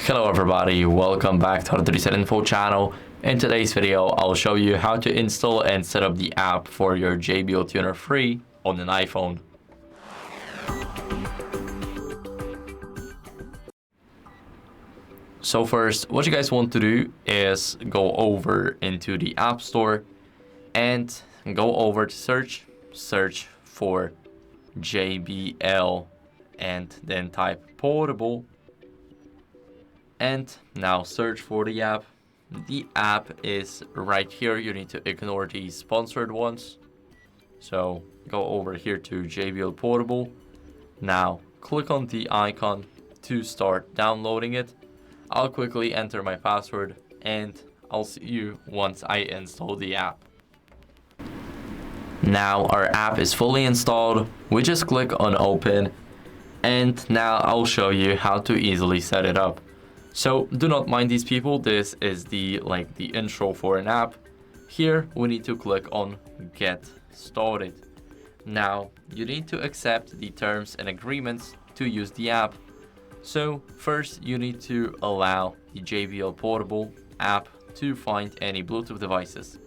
Hello everybody, welcome back to HardReset.Info channel. In today's video, I'll show you how to install and set up the app for your JBL Tuner free on an iPhone. So first, what you guys want to do is go over into the App Store and go over to search for JBL and then type Portable. And now search for the app. The app is right here. You need to ignore the sponsored ones. So go over here to JBL Portable. Now click on the icon to start downloading it. I'll quickly enter my password and I'll see you once I install the app. Now our app is fully installed. We just click on open and now I'll show you how to easily set it up. So do not mind these people, this is the intro for an app. Here we need to click on get started. Now you need to accept the terms and agreements to use the app. So first you need to allow the JBL Portable app to find any Bluetooth devices.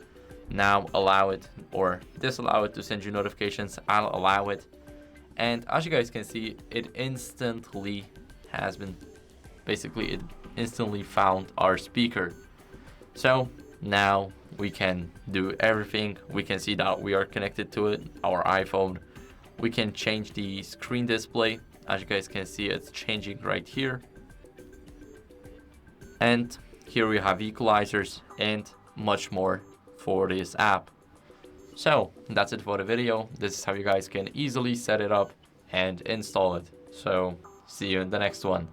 Now allow it or disallow it to send you notifications. I'll allow it. And as you guys can see, it instantly found our speaker. So now we can do everything. We can see that we are connected to it, our iPhone. We can change the screen display. As you guys can see, it's changing right here. And here we have equalizers and much more for this app. So that's it for the video. This is how you guys can easily set it up and install it. So see you in the next one.